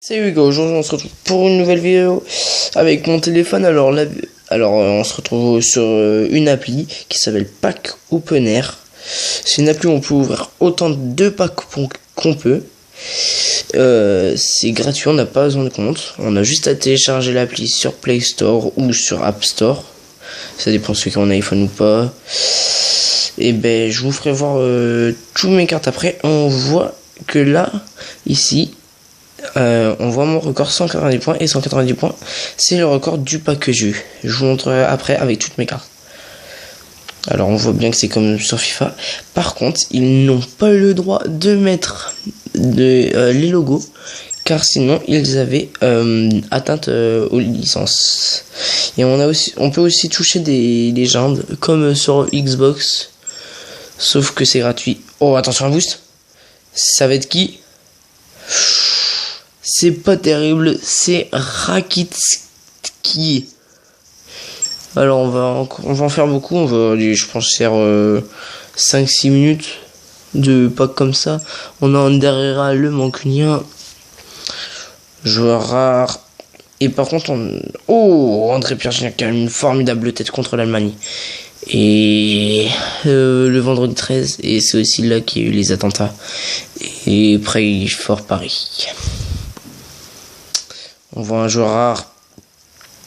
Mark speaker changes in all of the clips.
Speaker 1: Salut les gars, aujourd'hui on se retrouve pour une nouvelle vidéo avec mon téléphone. On se retrouve sur une appli qui s'appelle Pack Open Air. C'est une appli où on peut ouvrir autant de packs qu'on peut. C'est gratuit, on n'a pas besoin de compte. On a juste à télécharger l'appli sur Play Store ou sur App Store. Ça dépend de ceux qui ont un iPhone ou pas. Et ben je vous ferai voir tous mes cartes après. On voit que là, ici, on voit mon record 190 points, et 190 points c'est le record du pack que j'ai eu. Je vous montrerai après avec toutes mes cartes. Alors on voit bien que c'est comme sur FIFA. Par contre ils n'ont pas le droit de mettre les logos, car sinon ils avaient atteinte aux licences. Et on peut aussi toucher des légendes comme sur Xbox, sauf que c'est gratuit. Oh attention, un boost, ça va être qui? C'est pas terrible, c'est Rakitski. Alors on va en faire beaucoup, on va aller, je pense, faire 5-6 minutes de pack comme ça. On a un derrière le mancunien, joueur rare. Et par contre André Pierre Gignac qui a une formidable tête contre l'Allemagne. Et le vendredi 13, et c'est aussi là qu'il y a eu les attentats. Et près Fort Paris. On voit un joueur rare.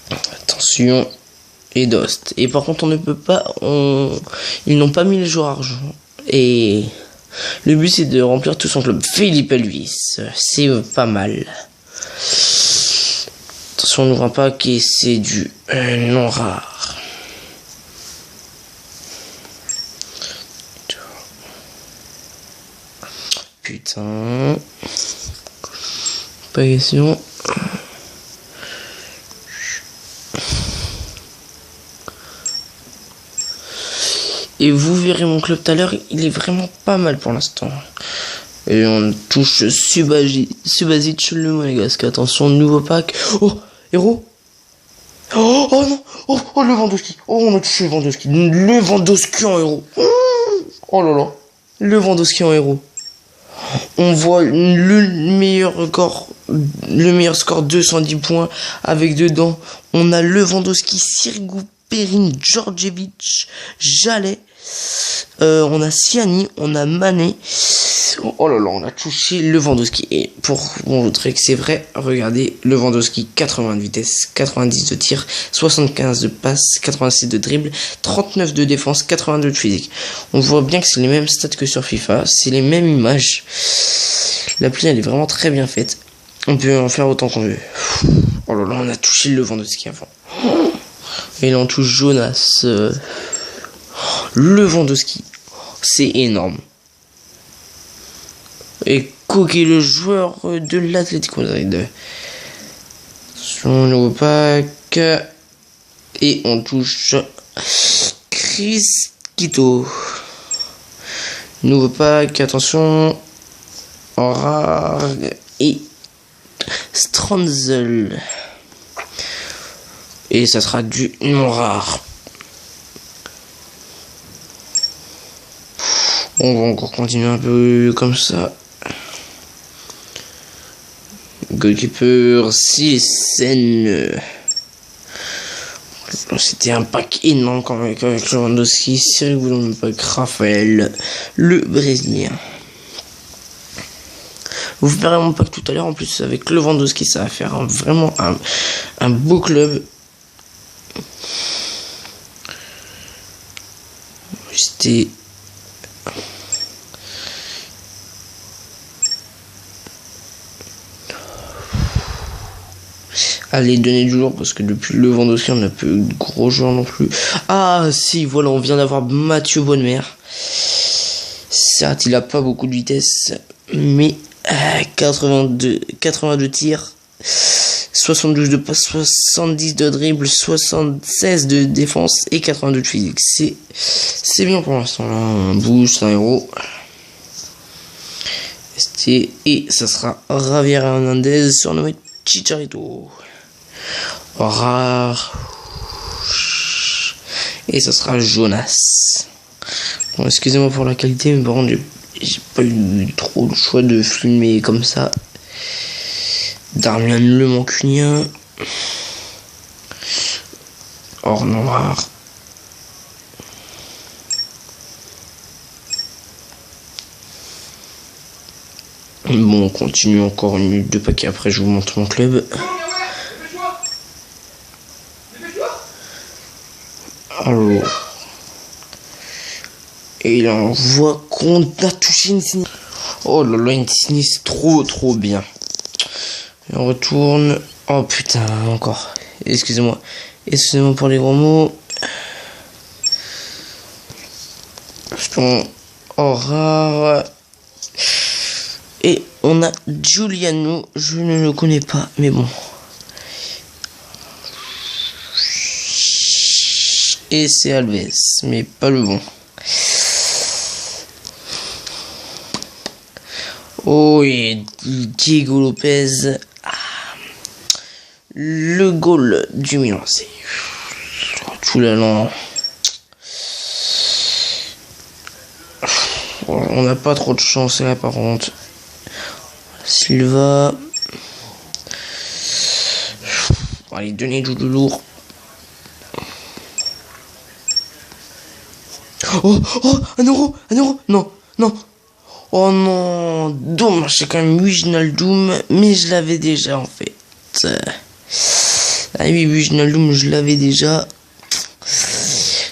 Speaker 1: Attention. Et Dost. Et par contre on ne peut pas. Ils n'ont pas mis les joueurs argent. Et le but c'est de remplir tout son club. Philippe Elvis. C'est pas mal. Attention, on n'ouvre un pack et c'est du non rare. Putain. Pas question. Et vous verrez mon club tout à l'heure, il est vraiment pas mal pour l'instant. Et on touche Subasic le monégasque. Attention, nouveau pack. Oh, héros. Oh non. Oh Lewandowski. Oh, on a touché Lewandowski. Lewandowski en héros. Oh là là. Lewandowski en héros. On voit le meilleur score 210 points avec dedans. On a Lewandowski, Sirgu, Perrin, Djordjevic, Jallet. On a Siani, on a Mané. Oh là là, on a touché Lewandowski. Et pour vous montrer que c'est vrai, regardez, Lewandowski, 80 de vitesse, 90 de tir, 75 de passe, 86 de dribble, 39 de défense, 82 de physique. On voit bien que c'est les mêmes stats que sur FIFA, c'est les mêmes images. L'appli elle est vraiment très bien faite. On peut en faire autant qu'on veut. Oh là là, on a touché Lewandowski avant. Et là on touche Jonas. Lewandowski, c'est énorme. Et Koké, le joueur de l'Atlético Madrid. Son nouveau pack. Et on touche Chris Quito. Nouveau pack, attention. En rare. Et Stranzel. Et ça sera du non rare. On va encore continuer un peu comme ça. Goalkeeper, Cisen. C'était un pack énorme quand même avec Lewandowski, Cyril Goulon, le pack Raphaël, le Brésilien. Vous verrez mon pack tout à l'heure. En plus avec Lewandowski, ça va faire vraiment un beau club. C'était... Allez, donnez du jour parce que depuis Lewandowski on n'a plus de gros joueurs non plus. Ah si, voilà, on vient d'avoir Mathieu Bonnemer. Certes, il a pas beaucoup de vitesse, mais 82 tirs, 72 de passe, 70 de dribble, 76 de défense et 82 de physique. C'est bien pour l'instant là. Un boost, un héros. Et ça sera Javier Hernandez surnommé Chicharito. Rare. Et ça sera Jonas. Bon, excusez-moi pour la qualité, mais par contre j'ai pas eu trop le choix de filmer comme ça. Darmian le Mancunien. Or noir. Bon, on continue encore une minute de paquet. Après, je vous montre mon club. Alors. Et là, on voit qu'on a touché Insigne. Oh là là, Insigne, c'est trop bien. Et on retourne. Oh putain, encore. Excusez-moi. Excusez-moi pour les gros mots. Oh, rare. Et on a Giuliano. Je ne le connais pas, mais bon. Et c'est Alves, mais pas le bon. Oh, et Diego Lopez. Le goal du Milan, c'est tout l'allant. On n'a pas trop de chance là par contre. Silva. Allez, donnez du lourd. Oh, un euro, non. Oh non, dommage, c'est quand même Wijnaldum, mais je l'avais déjà en fait. Ah oui, Wijnaldum, je l'avais déjà.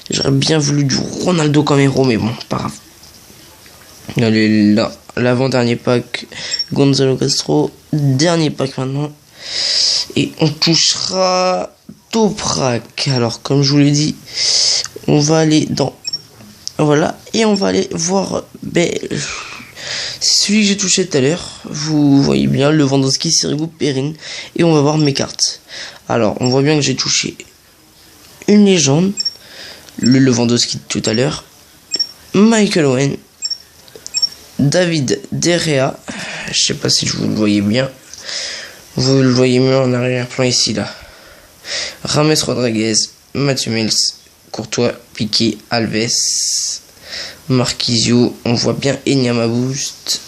Speaker 1: J'aurais bien voulu du Ronaldo comme héros, mais bon, pas grave. Allez, là, l'avant-dernier pack, Gonzalo Castro, dernier pack maintenant. Et on touchera Toprak. Alors, comme je vous l'ai dit, on va aller dans... Voilà, et on va aller voir... c'est celui que j'ai touché tout à l'heure. Vous voyez bien, Lewandowski, Sirigu, Perrin. Et on va voir mes cartes. Alors, on voit bien que j'ai touché une légende. Le Lewandowski de tout à l'heure. Michael Owen. David De Gea. Je sais pas si vous le voyez bien. Vous le voyez mieux en arrière-plan ici, là. James Rodriguez. Mathieu Mills. Courtois. Piqué. Alves. Marquisio. On voit bien Enyama Boost.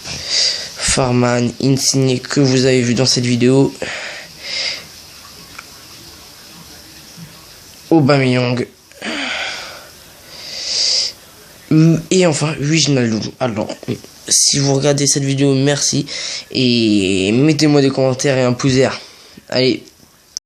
Speaker 1: Farman. Insigne que vous avez vu dans cette vidéo. Aubameyang. Et enfin, Wijnaldum. Alors, si vous regardez cette vidéo, merci. Et mettez-moi des commentaires et un pouce vert. Allez,